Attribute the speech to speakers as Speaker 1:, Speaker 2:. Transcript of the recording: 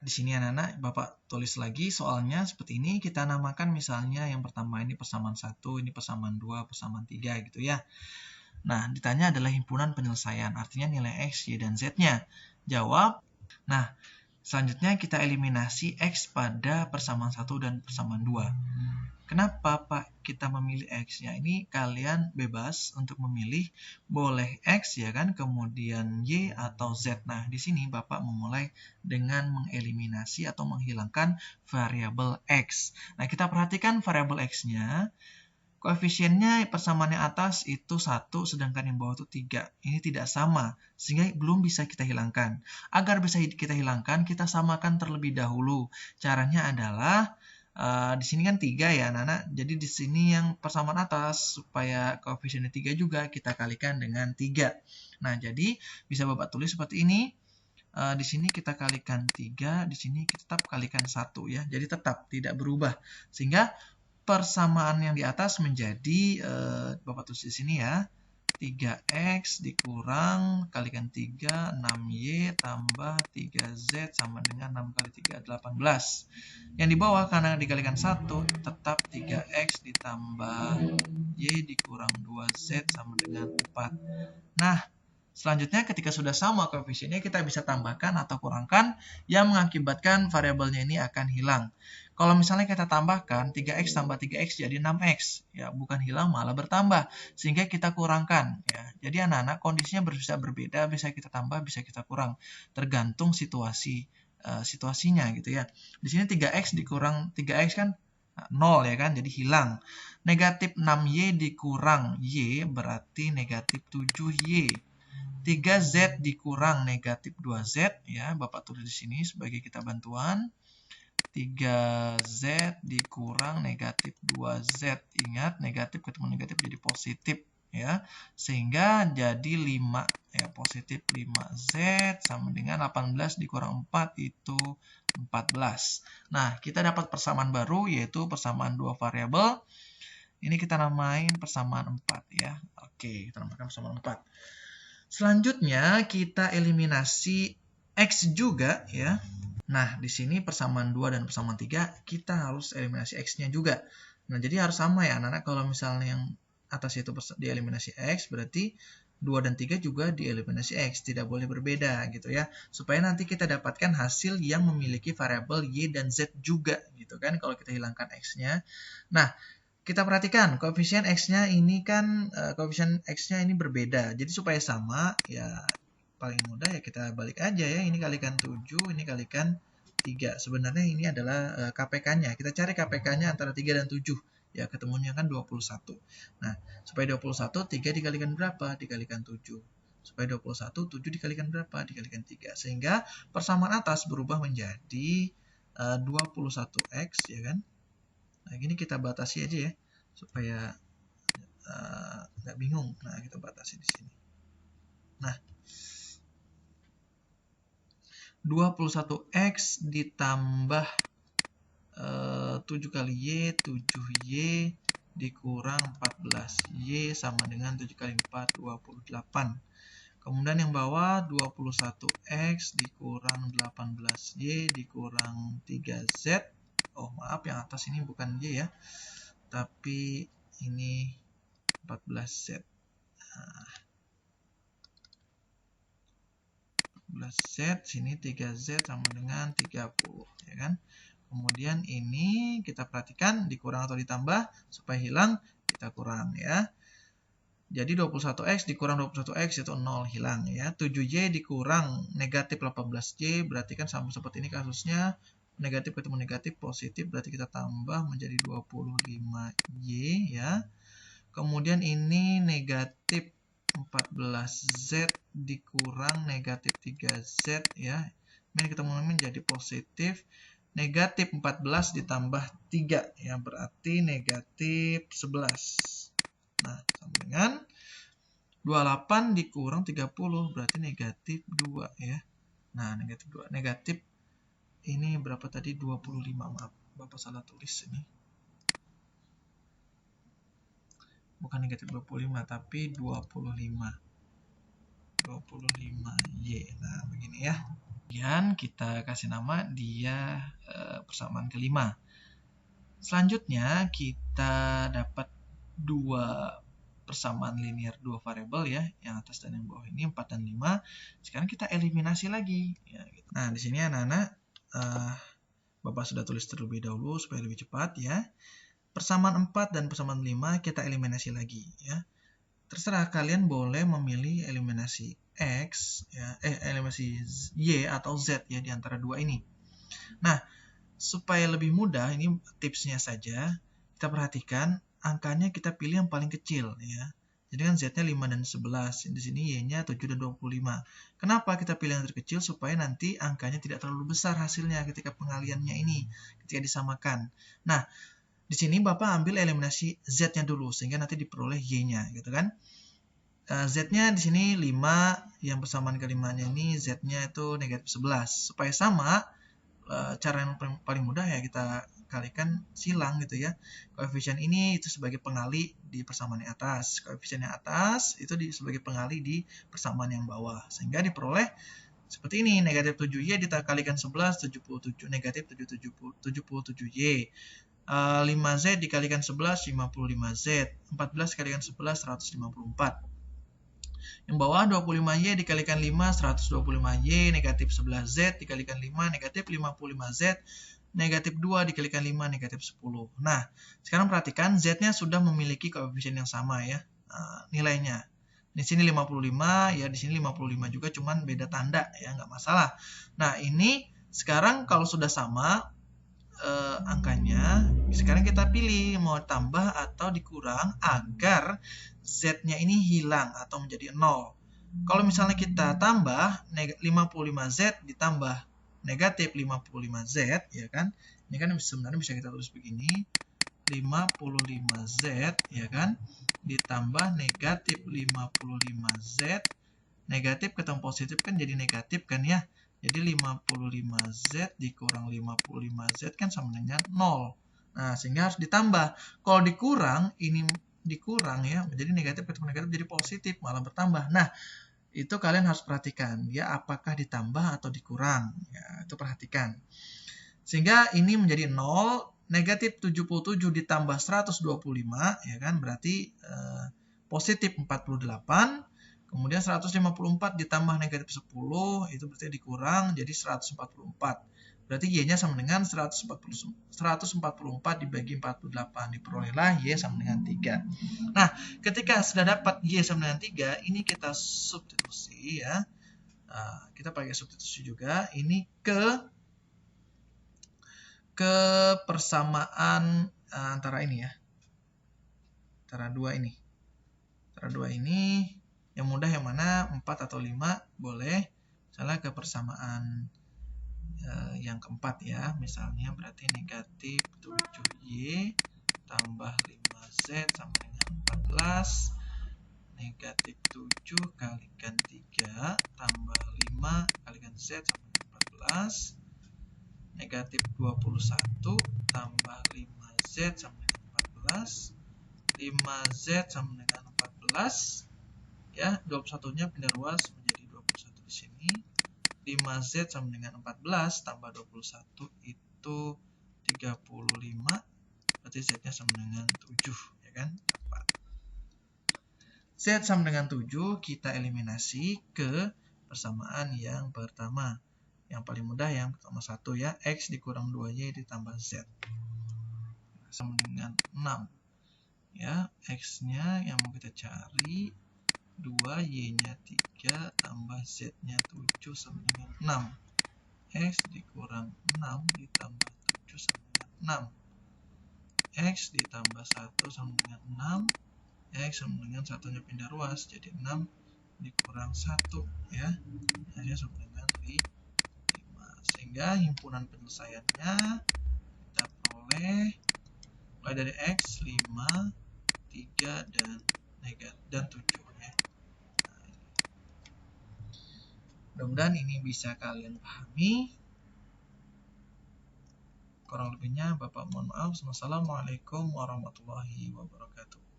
Speaker 1: di sini anak-anak Bapak tulis lagi soalnya seperti ini. Kita namakan misalnya yang pertama ini persamaan 1, ini persamaan 2, persamaan 3 gitu ya. Nah, ditanya adalah himpunan penyelesaian, artinya nilai X, Y, dan Z-nya. Jawab. Nah, selanjutnya kita eliminasi X pada persamaan 1 dan persamaan 2. Kenapa Pak kita memilih X-nya? Ini kalian bebas untuk memilih, boleh X ya kan, kemudian Y atau Z. Nah, di sini Bapak memulai dengan mengeliminasi atau menghilangkan variabel X. Nah, kita perhatikan variabel X-nya. Koefisiennya persamaan yang atas itu 1, sedangkan yang bawah itu 3. Ini tidak sama, sehingga belum bisa kita hilangkan. Agar bisa kita hilangkan, kita samakan terlebih dahulu. Caranya adalah, di sini kan 3 ya anak-anak. Jadi di sini yang persamaan atas, supaya koefisiennya 3 juga, kita kalikan dengan 3. Nah, jadi bisa Bapak tulis seperti ini. Di sini kita kalikan 3, di sini kita tetap kalikan 1 ya. Jadi tetap tidak berubah. Sehingga persamaan yang di atas menjadi, Bapak tulis di sini ya, 3X dikurang kalikan 3, 6Y tambah 3Z sama dengan 6 kali 3, 18. Yang di bawah karena dikalikan 1, tetap 3X ditambah Y dikurang 2Z sama dengan 4. Nah, selanjutnya ketika sudah sama koefisiennya, kita bisa tambahkan atau kurangkan yang mengakibatkan variabelnya ini akan hilang. Kalau misalnya kita tambahkan 3X tambah 3X jadi 6X, ya bukan hilang malah bertambah, sehingga kita kurangkan. Ya. Jadi anak-anak kondisinya bisa berbeda, bisa kita tambah, bisa kita kurang, tergantung situasinya gitu ya. Di sini 3X dikurang 3X kan 0 ya kan, jadi hilang. Negatif 6Y dikurang Y berarti negatif 7Y. 3Z dikurang negatif 2Z ya, Bapak tulis di sini sebagai kita bantuan. 3Z dikurang negatif 2Z. Ingat, negatif ketemu negatif jadi positif ya. Sehingga jadi 5 ya, positif 5Z sama dengan 18 dikurang 4 itu 14. Nah, kita dapat persamaan baru yaitu persamaan dua variabel. Ini kita namain persamaan 4 ya. Oke, kita namakan persamaan 4. Selanjutnya kita eliminasi X juga ya. Nah, di sini persamaan 2 dan persamaan 3 kita harus eliminasi X-nya juga. Nah, jadi harus sama ya anak-anak. Kalau misalnya yang atas itu dieliminasi X, berarti 2 dan 3 juga dieliminasi X. Tidak boleh berbeda gitu ya. Supaya nanti kita dapatkan hasil yang memiliki variabel Y dan Z juga gitu kan kalau kita hilangkan X-nya. Nah, kita perhatikan koefisien X-nya ini kan koefisien X-nya ini berbeda. Jadi supaya sama ya paling mudah ya kita balik aja ya. Ini kalikan 7, ini kalikan 3. Sebenarnya ini adalah KPK-nya. Kita cari KPK-nya antara 3 dan 7. Ya ketemunya kan 21. Nah, supaya 21 3 dikalikan berapa? Dikalikan 7. Supaya 21 7 dikalikan berapa? Dikalikan 3. Sehingga persamaan atas berubah menjadi 21X ya kan. Nah, gini kita batasi aja ya, supaya nggak bingung. Nah, kita batasi di sini. Nah, 21X ditambah 7 kali Y, 7Y dikurang 14Y sama dengan 7 kali 4, 28. Kemudian yang bawah 21X dikurang 18Y dikurang 3Z. Oh, maaf yang atas ini bukan Y ya, tapi ini 14Z. Nah, 14Z, sini 3Z sama dengan 30, ya kan? Kemudian ini kita perhatikan dikurang atau ditambah, supaya hilang kita kurang ya. Jadi 21X dikurang 21X itu 0, hilang ya. 7Y dikurang negatif 18Y, berarti kan sama seperti ini kasusnya. Negatif ketemu negatif, positif, berarti kita tambah menjadi 25Y ya. Kemudian ini negatif 14Z dikurang negatif 3Z ya. Ini ketemu menjadi positif. Negatif 14 ditambah 3 ya, berarti negatif 11. Nah, sama dengan 28 dikurang 30 berarti negatif 2 ya. Nah, negatif 2. Negatif ini berapa tadi? 25, maaf. Bapak salah tulis ini. Bukan negatif 25 tapi 25Y. Nah begini ya. Kemudian kita kasih nama dia persamaan kelima. Selanjutnya kita dapat dua persamaan linear dua variabel ya, yang atas dan yang bawah ini 4 dan 5. Sekarang kita eliminasi lagi. Ya, gitu. Nah, di sini anak-anak Bapak sudah tulis terlebih dahulu supaya lebih cepat ya. Persamaan 4 dan persamaan 5 kita eliminasi lagi ya. Terserah kalian boleh memilih eliminasi X ya, eliminasi Y atau Z ya di antara dua ini. Nah, supaya lebih mudah, ini tipsnya saja, kita perhatikan angkanya kita pilih yang paling kecil ya. Jadi kan Z-nya 5 dan 11, di sini Y-nya 7 dan 25. Kenapa kita pilih yang terkecil? Supaya nanti angkanya tidak terlalu besar hasilnya ketika pengaliannya ini, ketika disamakan. Nah, di sini Bapak ambil eliminasi Z-nya dulu, sehingga nanti diperoleh Y-nya, gitu kan. Z-nya di sini 5, yang persamaan kelimanya ini Z-nya itu negatif 11. Supaya sama, cara yang paling mudah ya kita kalikan silang gitu ya. Koefisien ini itu sebagai pengali di persamaan yang atas. Koefisien yang atas itu sebagai pengali di persamaan yang bawah. Sehingga diperoleh seperti ini. Negatif 7Y dikalikan 11, 77. Negatif 77Y. 5Z dikalikan 11, 55Z. 14 dikalikan 11, 154. Yang bawah 25Y dikalikan 5, 125Y, negatif 11Z dikalikan 5, negatif 55Z, negatif 2 dikalikan 5, negatif 10. Nah, sekarang perhatikan Z-nya sudah memiliki koefisien yang sama ya, nilainya. Di sini 55, ya di sini 55 juga, cuman beda tanda ya, nggak masalah. Nah, ini sekarang kalau sudah sama angkanya, sekarang kita pilih mau tambah atau dikurang agar Z-nya ini hilang atau menjadi 0. Kalau misalnya kita tambah 55Z ditambah negatif 55Z, ya kan? Ini kan sebenarnya bisa kita tulis begini. 55Z, ya kan? Ditambah negatif 55Z. Negatif ketemu positif kan jadi negatif kan ya? Jadi 55Z dikurang 55Z kan sama dengan 0. Nah, sehingga harus ditambah. Kalau dikurang, ini dikurang ya, menjadi negatif ketemu negatif jadi positif, malah bertambah. Nah, itu kalian harus perhatikan ya, apakah ditambah atau dikurang. Ya, itu perhatikan. Sehingga ini menjadi 0, negatif 77 ditambah 125, ya kan, berarti positif 48. Kemudian 154 ditambah negatif 10, itu berarti dikurang jadi 144. Berarti Y-nya sama dengan 144 dibagi 48. Diperolehlah Y sama dengan 3. Nah, ketika sudah dapat Y sama dengan 3, ini kita substitusi ya. Nah, kita pakai substitusi juga. Ini ke persamaan antara ini ya. Antara dua ini. Antara dua ini. Yang mudah yang mana 4 atau 5 boleh. Misalnya ke persamaan yang keempat ya. Misalnya berarti negatif 7Y tambah 5Z sama dengan 14. Negatif 7 kalikan 3 tambah 5 kalikan Z sama dengan 14. Negatif 21 tambah 5Z sama dengan 14. 5Z sama dengan 14. Ya, 21-nya pindah ruas menjadi 21 di sini. 5Z sama dengan 14 tambah 21 itu 35. Berarti Z-nya sama dengan 7, ya kan? Z sama dengan 7 kita eliminasi ke persamaan yang pertama. Yang paling mudah yang pertama 1 ya, X dikurang 2Y ditambah Z. Sama dengan 6. Ya, X-nya yang mau kita cari 2, Y-nya 3, tambah Z-nya 7 sama dengan 6. X dikurang 6 ditambah 7 sama dengan 6. X ditambah 1 sama dengan 6. X sama dengan satunya pindah ruas, jadi 6 dikurang 1 ya. Hasilnya sama dengan 5. Sehingga himpunan penyelesaiannya kita peroleh mulai dari X 5, 3, dan 7 ya. Mudah-mudahan ini bisa kalian pahami. Kurang lebihnya Bapak mohon maaf. Wassalamualaikum warahmatullahi wabarakatuh.